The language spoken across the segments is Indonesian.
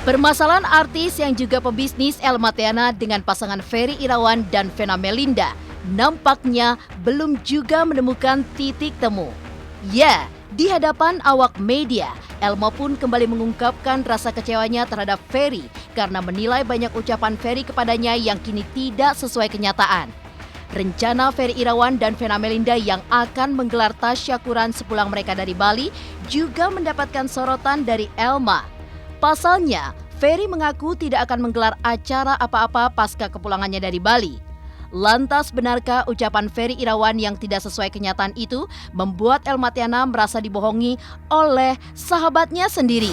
Permasalahan artis yang juga pebisnis Elma Theana dengan pasangan Ferry Irawan dan Vena Melinda nampaknya belum juga menemukan titik temu. Ya, di hadapan awak media, Elma pun kembali mengungkapkan rasa kecewanya terhadap Ferry karena menilai banyak ucapan Ferry kepadanya yang kini tidak sesuai kenyataan. Rencana Ferry Irawan dan Vena Melinda yang akan menggelar tasyakuran sepulang mereka dari Bali juga mendapatkan sorotan dari Elma. Pasalnya, Ferry mengaku tidak akan menggelar acara apa-apa pasca kepulangannya dari Bali. Lantas benarkah ucapan Ferry Irawan yang tidak sesuai kenyataan itu membuat Elma Theana merasa dibohongi oleh sahabatnya sendiri?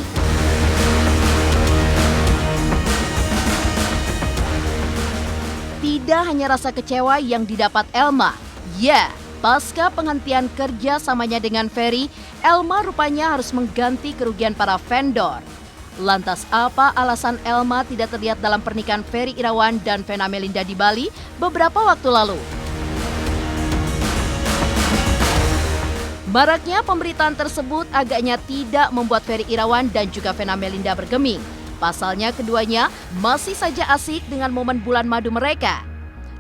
Tidak hanya rasa kecewa yang didapat Elma. Ya, pasca penghentian kerja samanya dengan Ferry, Elma rupanya harus mengganti kerugian para vendor. Lantas apa alasan Elma tidak terlihat dalam pernikahan Ferry Irawan dan Vena Melinda di Bali beberapa waktu lalu? Maraknya pemberitaan tersebut agaknya tidak membuat Ferry Irawan dan juga Vena Melinda bergeming. Pasalnya keduanya masih saja asik dengan momen bulan madu mereka.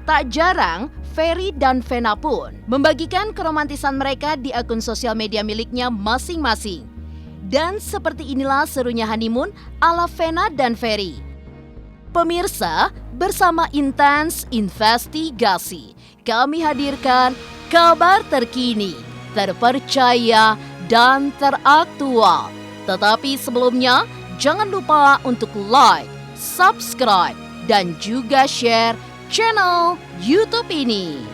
Tak jarang, Ferry dan Vena pun membagikan keromantisan mereka di akun sosial media miliknya masing-masing. Dan seperti inilah serunya honeymoon ala Vena dan Ferry. Pemirsa, bersama Intens Investigasi, kami hadirkan kabar terkini, terpercaya, dan teraktual. Tetapi sebelumnya, jangan lupa untuk like, subscribe, dan juga share channel YouTube ini.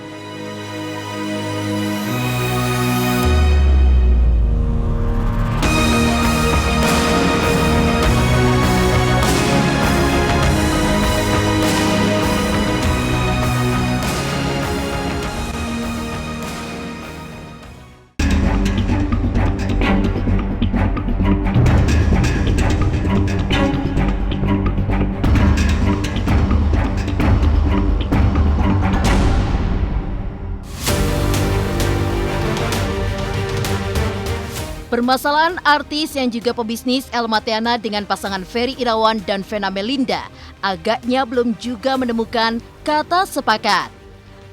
Permasalahan artis yang juga pebisnis Elma Theana dengan pasangan Ferry Irawan dan Vena Melinda agaknya belum juga menemukan kata sepakat.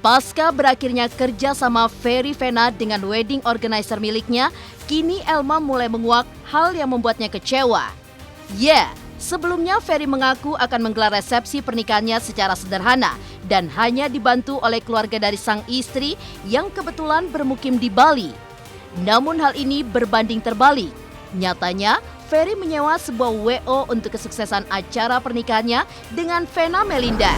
Pasca berakhirnya kerja sama Ferry Vena dengan wedding organizer miliknya, kini Elma mulai menguak hal yang membuatnya kecewa. Ya, sebelumnya Ferry mengaku akan menggelar resepsi pernikahannya secara sederhana dan hanya dibantu oleh keluarga dari sang istri yang kebetulan bermukim di Bali. Namun hal ini berbanding terbalik. Nyatanya, Ferry menyewa sebuah WO untuk kesuksesan acara pernikahannya dengan Vena Melinda.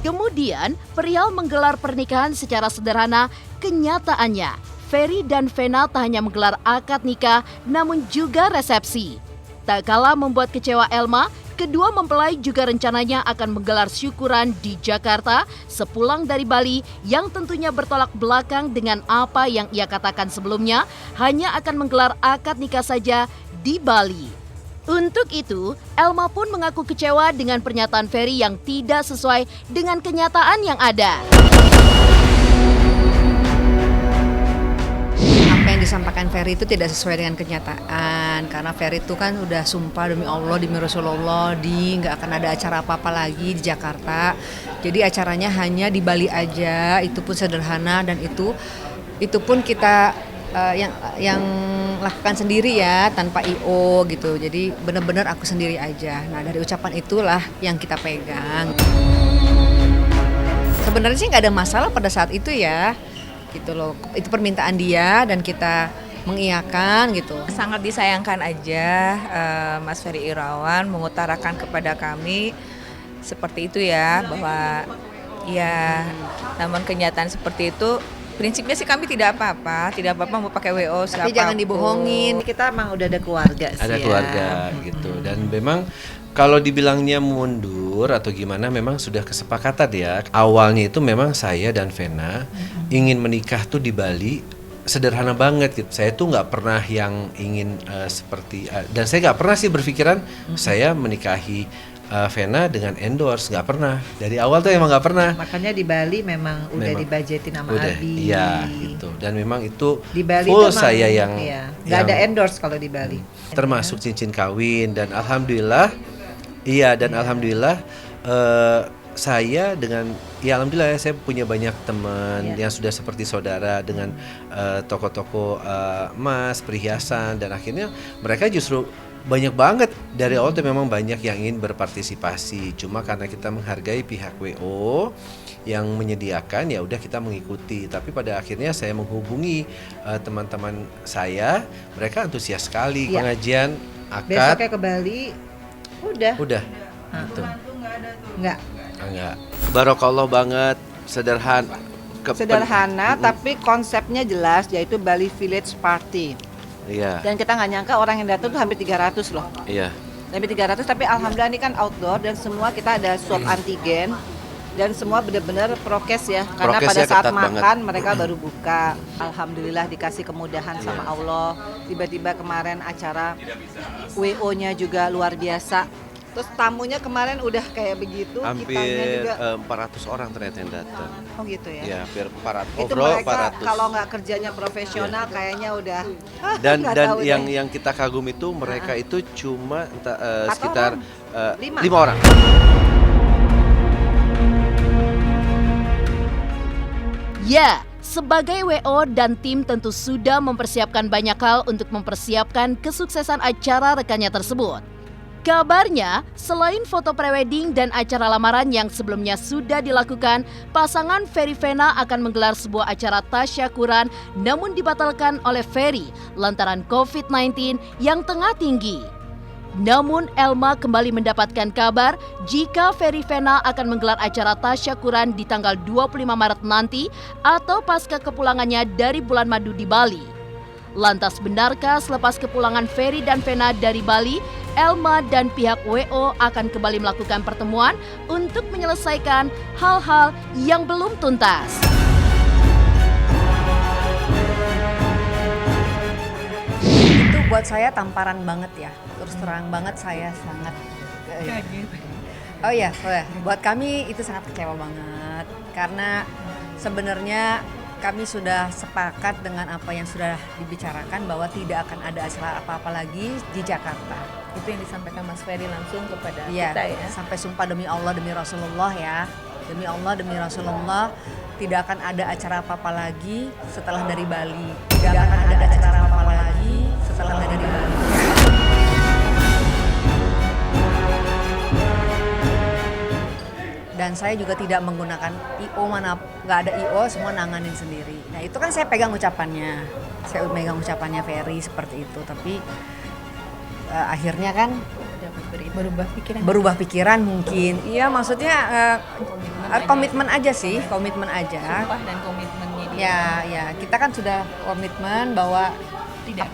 Kemudian, perihal menggelar pernikahan secara sederhana, kenyataannya Ferry dan Vena tak hanya menggelar akad nikah, namun juga resepsi. Tak kalah membuat kecewa Elma, kedua mempelai juga rencananya akan menggelar syukuran di Jakarta sepulang dari Bali yang tentunya bertolak belakang dengan apa yang ia katakan sebelumnya, hanya akan menggelar akad nikah saja di Bali. Untuk itu, Elma pun mengaku kecewa dengan pernyataan Ferry yang tidak sesuai dengan kenyataan yang ada. Yang disampaikan Ferry itu tidak sesuai dengan kenyataan, karena Ferry itu kan udah sumpah demi Allah, demi Rasulullah, nggak akan ada acara apa-apa lagi di Jakarta. Jadi acaranya hanya di Bali aja, itu pun sederhana dan itu pun kita yang lakukan sendiri ya, tanpa IO gitu. Jadi benar-benar aku sendiri aja. Nah, dari ucapan itulah yang kita pegang. Sebenarnya sih nggak ada masalah pada saat itu ya. Gitu loh, itu permintaan dia dan kita mengiyakan gitu. Sangat disayangkan aja Mas Ferry Irawan mengutarakan kepada kami seperti itu ya, bahwa ya namun kenyataan seperti itu, prinsipnya sih kami tidak apa-apa mau pakai WO siapa. Tapi jangan dibohongin, kita emang udah ada keluarga sih. Ada keluarga gitu, dan memang kalau dibilangnya mundur atau gimana, memang sudah kesepakatan ya. Awalnya itu memang saya dan Vena ingin menikah tuh di Bali, sederhana banget gitu. Saya tuh nggak pernah yang ingin seperti dan saya nggak pernah sih berpikiran saya menikahi Vena dengan endorse, nggak pernah. Dari awal tuh emang nggak pernah. Makanya di Bali memang udah Memang. dibajetin sama Udah, Abi. iya gitu. Dan memang itu Di Bali full tuh saya emang, yang iya, nggak ada endorse kalau di Bali. termasuk cincin kawin dan alhamdulillah, alhamdulillah saya dengan alhamdulillah ya, saya punya banyak teman yang sudah seperti saudara dengan toko-toko emas, perhiasan, dan akhirnya mereka justru banyak banget dari awal tuh memang banyak yang ingin berpartisipasi. Cuma karena kita menghargai pihak WO yang menyediakan, ya udah kita mengikuti. Tapi pada akhirnya saya menghubungi teman-teman saya, mereka antusias sekali pengajian akad. Besoknya ke Bali, udah. Gitu. Enggak. Enggak. Barokallah banget, sederhana. Sederhana tapi konsepnya jelas, yaitu Bali Village Party. Iya. Dan kita nggak nyangka orang yang datang tuh hampir 300 loh. Iya. Hampir 300, tapi alhamdulillah ini kan outdoor dan semua kita ada swab antigen dan semua benar-benar prokes ya. Karena pada Prokesnya saat ketat makan banget. mereka baru buka. Alhamdulillah dikasih kemudahan sama Allah. Tiba-tiba kemarin acara WO-nya juga luar biasa. Terus tamunya kemarin udah kayak begitu, kitanya Hampir juga 400 orang ternyata yang datang. oh gitu ya. Ya, hampir 400. Itu Overall mereka 400. kalau nggak kerjanya profesional kayaknya udah dan nggak dan tahu deh. yang kita kagum itu mereka itu cuma Empat sekitar Lima. 5 orang. Ya, sebagai WO dan tim tentu sudah mempersiapkan banyak hal untuk mempersiapkan kesuksesan acara rekannya tersebut. Kabarnya, selain foto prewedding dan acara lamaran yang sebelumnya sudah dilakukan, pasangan Ferry Vena akan menggelar sebuah acara tasyakuran namun dibatalkan oleh Ferry lantaran COVID-19 yang tengah tinggi. Namun Elma kembali mendapatkan kabar jika Ferry Vena akan menggelar acara tasyakuran di tanggal 25 Maret nanti atau pasca kepulangannya dari bulan madu di Bali. Lantas benarkah selepas kepulangan Ferry dan Vena dari Bali, Elma dan pihak WO akan kembali melakukan pertemuan untuk menyelesaikan hal-hal yang belum tuntas? Itu buat saya tamparan banget ya. Terus terang banget saya sangat Oh ya, buat kami itu sangat kecewa banget karena sebenarnya kami sudah sepakat dengan apa yang sudah dibicarakan bahwa tidak akan ada acara apa-apa lagi di Jakarta. Itu yang disampaikan Mas Ferry langsung kepada Iya, kita ya. sampai sumpah demi Allah demi Rasulullah ya. Demi Allah demi Rasulullah tidak akan ada acara apa-apa lagi setelah dari Bali. Tidak akan ada acara apa-apa lagi setelah dari Bali. Dan saya juga tidak menggunakan IO mana, nggak ada IO, semua nanganin sendiri. Nah itu kan saya pegang ucapannya, Ferry seperti itu. Tapi akhirnya kan berubah pikiran mungkin. Iya maksudnya komitmen aja sih, komitmen aja. Sumpah dan komitmennya dia. Ya kita kan sudah komitmen bahwa tidak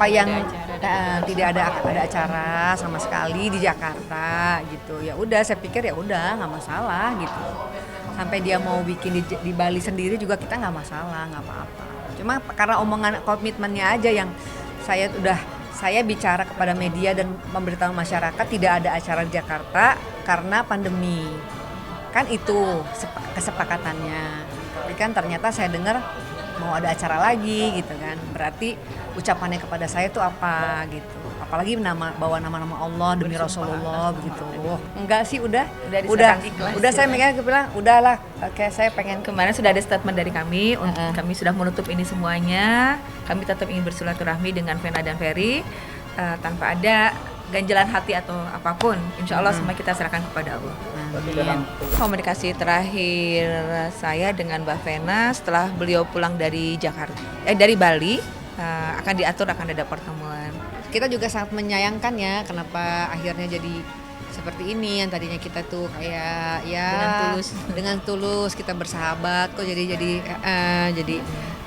ada acara sama sekali di Jakarta gitu. Ya udah saya pikir ya udah nggak masalah gitu. Sampai dia mau bikin di Bali sendiri juga kita nggak masalah, nggak apa-apa. Cuma karena omongan komitmennya aja yang saya bicara kepada media dan memberitahu masyarakat tidak ada acara di Jakarta karena pandemi. Kan itu kesepakatannya. Tapi kan ternyata saya dengar mau ada acara lagi gitu kan. Berarti ucapannya kepada saya itu apa gitu. Apalagi bawa nama-nama Allah demi Rasulullah begitu. Enggak sih udah ikhlas. Udah saya bilang udahlah kayak saya pengen Kemarin sudah ada statement dari kami, kami sudah menutup ini semuanya. Kami tetap ingin bersilaturahmi dengan Vena dan Ferry tanpa ada ganjalan hati atau apapun. Insya Allah semua kita serahkan kepada Allah. Komunikasi terakhir saya dengan Mbak Vena setelah beliau pulang dari dari Bali akan ada pertemuan. Kita juga sangat menyayangkan ya kenapa akhirnya jadi seperti ini, yang tadinya kita tuh kayak ya dengan tulus kita bersahabat kok jadi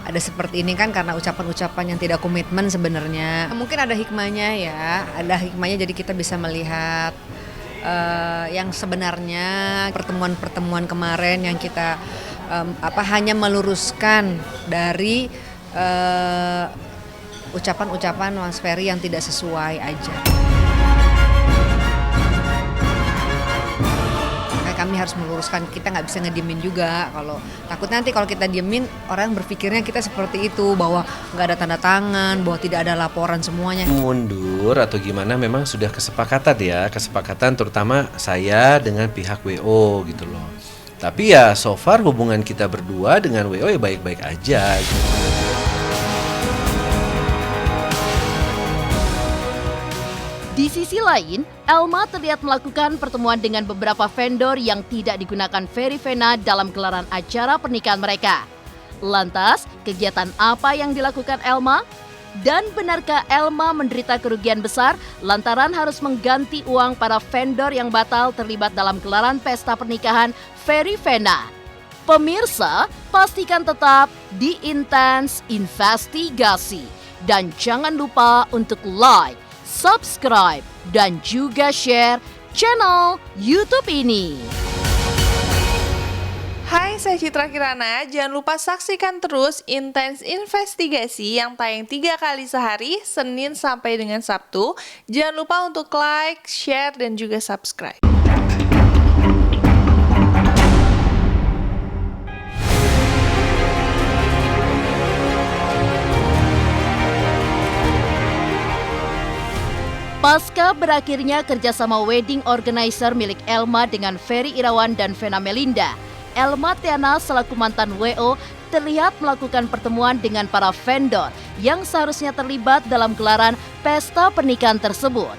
ada seperti ini kan karena ucapan-ucapan yang tidak komitmen sebenarnya. Mungkin ada hikmahnya jadi kita bisa melihat yang sebenarnya pertemuan kemarin yang kita hanya meluruskan dari ucapan-ucapan Mas Ferry yang tidak sesuai aja. kami harus meluruskan, kita nggak bisa ngediemin juga. Kalau takut nanti kalau kita diemin orang berpikirnya kita seperti itu, bahwa nggak ada tanda tangan, bahwa tidak ada laporan semuanya. Mundur atau gimana memang sudah kesepakatan terutama saya dengan pihak WO gitu loh. Tapi ya so far hubungan kita berdua dengan WO ya baik-baik aja gitu. Di sisi lain, Elma terlihat melakukan pertemuan dengan beberapa vendor yang tidak digunakan Ferry Vena dalam gelaran acara pernikahan mereka. Lantas, kegiatan apa yang dilakukan Elma? Dan benarkah Elma menderita kerugian besar lantaran harus mengganti uang para vendor yang batal terlibat dalam gelaran pesta pernikahan Ferry Vena? Pemirsa, pastikan tetap di Intens Investigasi. Dan jangan lupa untuk like, subscribe, dan juga share channel YouTube ini. Hai, saya Citra Kirana. Jangan lupa saksikan terus Intens Investigasi yang tayang 3 kali sehari, Senin sampai dengan Sabtu. Jangan lupa untuk like, share, dan juga subscribe. Pasca berakhirnya kerjasama wedding organizer milik Elma dengan Ferry Irawan dan Vena Melinda, Elma Theana selaku mantan WO terlihat melakukan pertemuan dengan para vendor yang seharusnya terlibat dalam gelaran pesta pernikahan tersebut.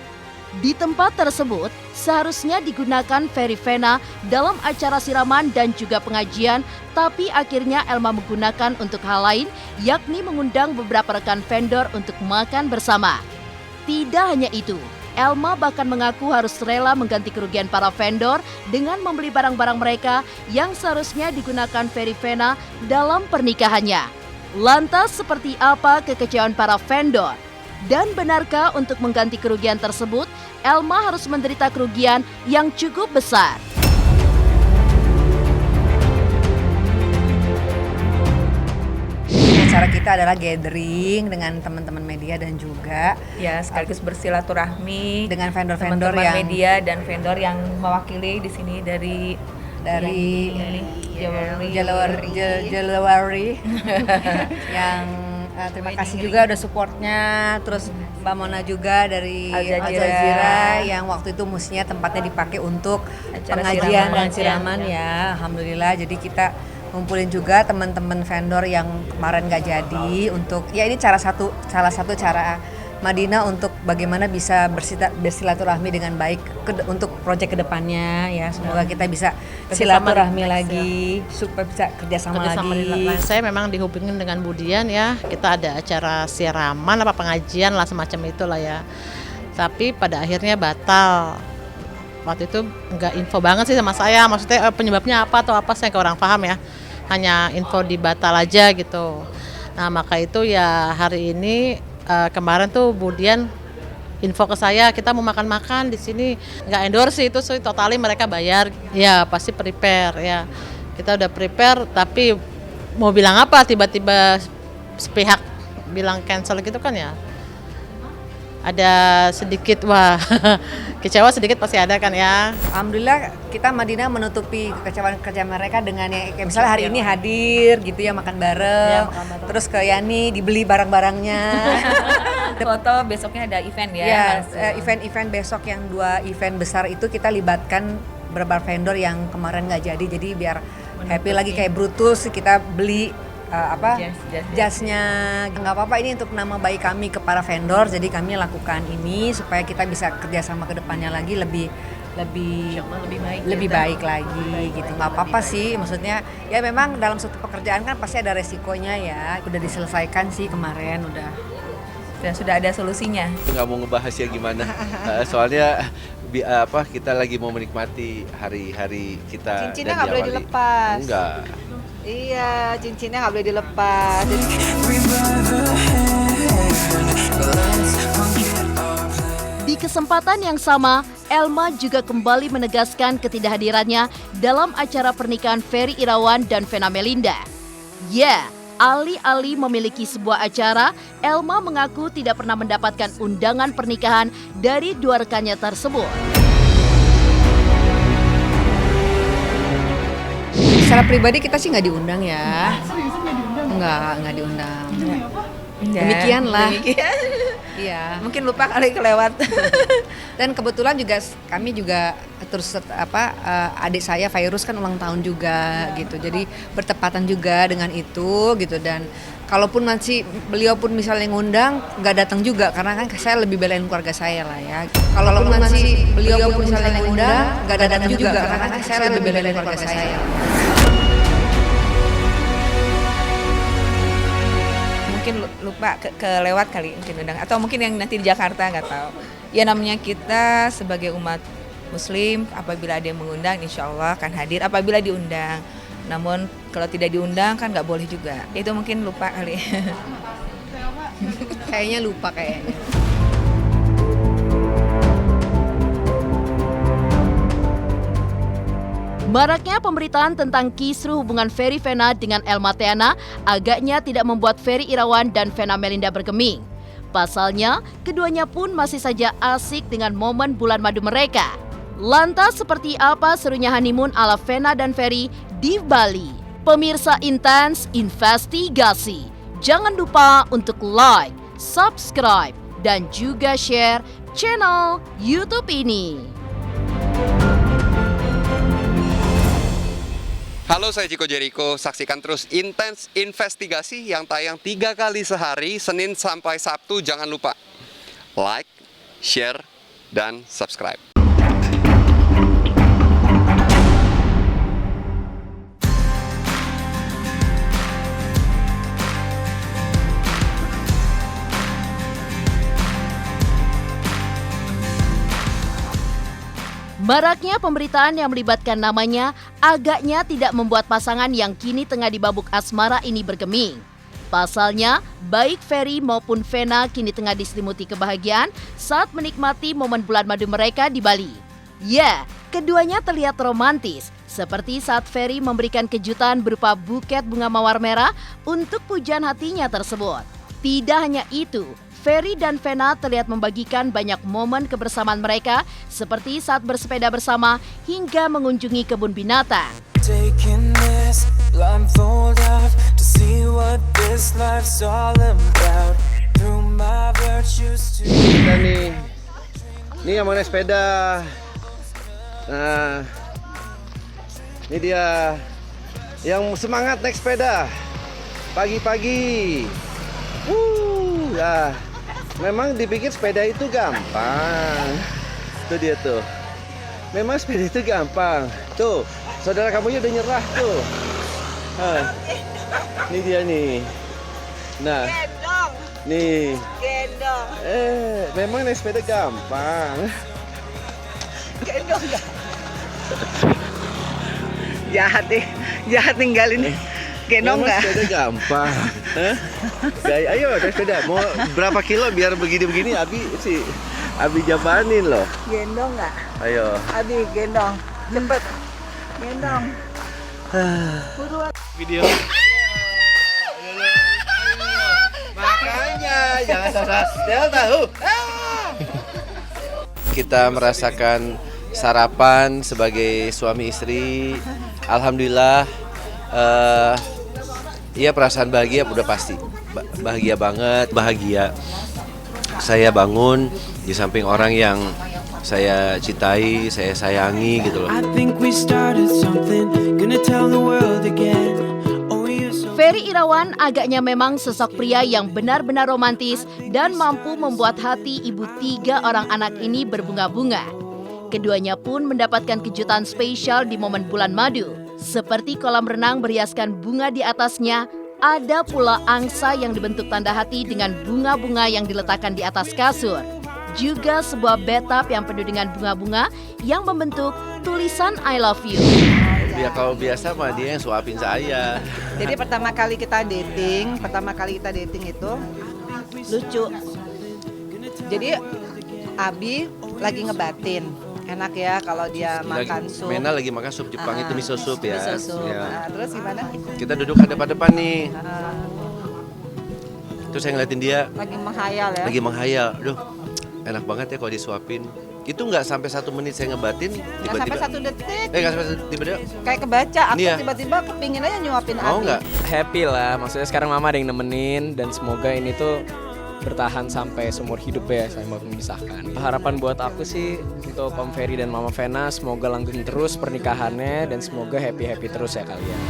Di tempat tersebut seharusnya digunakan Ferry Vena dalam acara siraman dan juga pengajian, tapi akhirnya Elma menggunakan untuk hal lain, yakni mengundang beberapa rekan vendor untuk makan bersama. Tidak hanya itu, Elma bahkan mengaku harus rela mengganti kerugian para vendor dengan membeli barang-barang mereka yang seharusnya digunakan Ferry Vena dalam pernikahannya. Lantas seperti apa kekecewaan para vendor? Dan benarkah untuk mengganti kerugian tersebut, Elma harus menderita kerugian yang cukup besar? Acara kita adalah gathering dengan teman-teman media dan juga Ya, sekaligus bersilaturahmi dengan vendor-vendor teman-teman yang media dan vendor yang mewakili di sini dari Jalawari yang terima kasih juga udah supportnya. Terus Mbak Mona juga dari Al Al Jazeera. Jazeera yang waktu itu mestinya tempatnya dipakai untuk Acara pengajian siraman. dan siraman ya. Alhamdulillah, jadi kita ngumpulin juga teman-teman vendor yang kemarin nggak jadi untuk ya ini salah satu cara Madinah untuk bagaimana bisa bersilaturahmi dengan baik untuk proyek kedepannya ya. Semoga kita bisa silaturahmi lagi supaya bisa kerjasama lagi. Saya memang dihubungin dengan Budian ya, kita ada acara siraman apa pengajian lah semacam itulah ya. Tapi pada akhirnya batal. Waktu itu nggak info banget sih sama saya, maksudnya penyebabnya apa atau apa saya kurang paham ya. Hanya info di batal aja gitu. Nah maka itu ya hari ini kemarin tuh Budian info ke saya kita mau makan-makan di sini, nggak endorse itu sih, totali mereka bayar ya pasti prepare ya, kita udah prepare tapi mau bilang apa tiba-tiba sepihak bilang cancel gitu kan ya, ada sedikit wah kecewa sedikit pasti ada kan ya. Alhamdulillah kita Madinah menutupi kekecewaan kerja mereka dengan yang kayak misalnya hari ini hadir gitu ya, makan bareng, terus ke Yani dibeli barang-barangnya. foto, besoknya ada event ya. Ya, event-event besok yang 2 event besar itu kita libatkan beberapa vendor yang kemarin nggak jadi biar happy lagi kayak Brutus kita beli jasnya. Nggak apa-apa, ini untuk nama baik kami ke para vendor, jadi kami lakukan ini supaya kita bisa kerjasama ke depannya lagi lebih baik lagi gitu. Nggak apa-apa sih, maksudnya ya memang dalam suatu pekerjaan kan pasti ada resikonya ya. Udah diselesaikan sih kemarin Dan sudah ada solusinya. Nggak mau ngebahas ya gimana, soalnya kita lagi mau menikmati hari-hari kita. Cincinnya dan nggak boleh diawali. dilepas. Enggak. Iya, cincinnya nggak boleh dilepas. Di kesempatan yang sama, Elma juga kembali menegaskan ketidakhadirannya dalam acara pernikahan Ferry Irawan dan Vena Melinda. Ya, alih-alih memiliki sebuah acara, Elma mengaku tidak pernah mendapatkan undangan pernikahan dari 2 rekannya tersebut. Secara pribadi kita sih nggak diundang ya. Nggak diundang. Demikianlah. Demikian. Iya. Mungkin lupa kali kelewat. Dan kebetulan juga kami juga terus adik saya Fairuz kan ulang tahun juga gitu. Jadi bertepatan juga dengan itu gitu, dan kalaupun nanti beliau pun misalnya ngundang nggak datang juga karena kan saya lebih belain keluarga saya lah ya. Kalaupun nanti beliau pun misalnya ngundang nggak datang juga karena kan saya lebih belain keluarga saya. Mungkin lupa kelewat kali mungkin undang, atau mungkin yang nanti di Jakarta nggak tahu. Ya namanya kita sebagai umat Muslim, apabila ada yang mengundang, insya Allah akan hadir apabila diundang. Namun kalau tidak diundang kan nggak boleh juga. Itu mungkin lupa kali. Kayaknya lupa kayaknya. Maraknya pemberitaan tentang kisruh hubungan Ferry Vena dengan Elma Theana agaknya tidak membuat Ferry Irawan dan Vena Melinda bergeming. Pasalnya, keduanya pun masih saja asik dengan momen bulan madu mereka. Lantas seperti apa serunya honeymoon ala Vena dan Ferry di Bali? Pemirsa Intens Investigasi, jangan lupa untuk like, subscribe, dan juga share channel YouTube ini. Halo, saya Chico Jericho. Saksikan terus Intens Investigasi yang tayang 3 kali sehari, Senin sampai Sabtu. Jangan lupa like, share, dan subscribe. Maraknya pemberitaan yang melibatkan namanya agaknya tidak membuat pasangan yang kini tengah dibabuk asmara ini bergeming. Pasalnya, baik Ferry maupun Vena kini tengah diselimuti kebahagiaan saat menikmati momen bulan madu mereka di Bali. Ya, keduanya terlihat romantis, seperti saat Ferry memberikan kejutan berupa buket bunga mawar merah untuk pujaan hatinya tersebut. Tidak hanya itu, Ferry dan Vena terlihat membagikan banyak momen kebersamaan mereka seperti saat bersepeda bersama hingga mengunjungi kebun binatang. Kita nih yang mau naik sepeda. Nah, ini dia yang semangat naik sepeda pagi-pagi. Ya. Memang dipikir sepeda itu gampang. Tuh dia tuh. Memang sepeda itu gampang. Tuh, saudara kamu udah nyerah tuh. Ini dia nih. Nah. Gendong. Nih. Gendong. Memang naik sepeda gampang. Gendong nggak? Jahat ninggalin. Gendong nggak? Sepeda gampang. Gaya, ayo naik sepeda. Mau berapa kilo biar begini-begini Abi jabanin loh. Gendong nggak? Ayo. Abi gendong. Cepet. Gendong. Video. Makanya jangan salah tahu. Kita merasakan sarapan sebagai suami istri. Alhamdulillah. Iya, perasaan bahagia udah pasti, bahagia banget, bahagia. Saya bangun di samping orang yang saya cintai, saya sayangi gitu loh. Ferry Irawan agaknya memang sosok pria yang benar-benar romantis dan mampu membuat hati ibu 3 orang anak ini berbunga-bunga. Keduanya pun mendapatkan kejutan spesial di momen bulan madu. Seperti kolam renang berhiaskan bunga di atasnya, ada pula angsa yang dibentuk tanda hati dengan bunga-bunga yang diletakkan di atas kasur. Juga sebuah bathtub yang penuh dengan bunga-bunga yang membentuk tulisan I love you. Ya kalau biasa mah dia yang suapin saya. Jadi pertama kali kita dating itu lucu. Jadi Abi lagi ngebatin. Enak ya kalau dia makan sup. Mena lagi makan sup Jepang, itu miso sup ya. Miso sup. Ya. Nah, terus gimana? Kita duduk hadap-hadapan nih. Terus saya ngeliatin dia Lagi menghayal ya. lagi menghayal. Aduh, enak banget ya kalau disuapin. itu nggak sampai 1 menit saya ngebatin, Nggak sampai 1 detik. nggak sampai tiba-tiba. Kayak kebaca, aku Iya. tiba-tiba kepingin aja nyuapin Mau Abi. nggak? Happy lah, maksudnya sekarang mama ada yang nemenin dan semoga ini tuh bertahan sampai seumur hidup ya, saya mau memisahkan. Harapan buat aku sih untuk Om Ferry dan Mama Vena semoga langgeng terus pernikahannya dan semoga happy-happy terus ya kalian.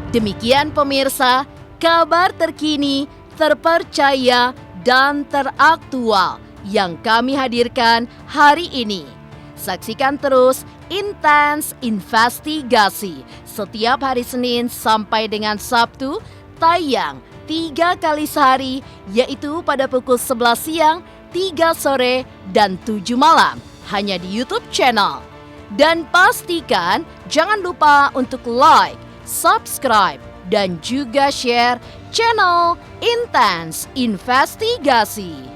Demikian pemirsa, kabar terkini, terpercaya, dan teraktual yang kami hadirkan hari ini. Saksikan terus Intens Investigasi setiap hari Senin sampai dengan Sabtu, tayang 3 kali sehari, yaitu pada pukul 11 siang, 3 sore, dan 7 malam, hanya di YouTube channel. Dan pastikan jangan lupa untuk like, subscribe, dan juga share channel Intens Investigasi.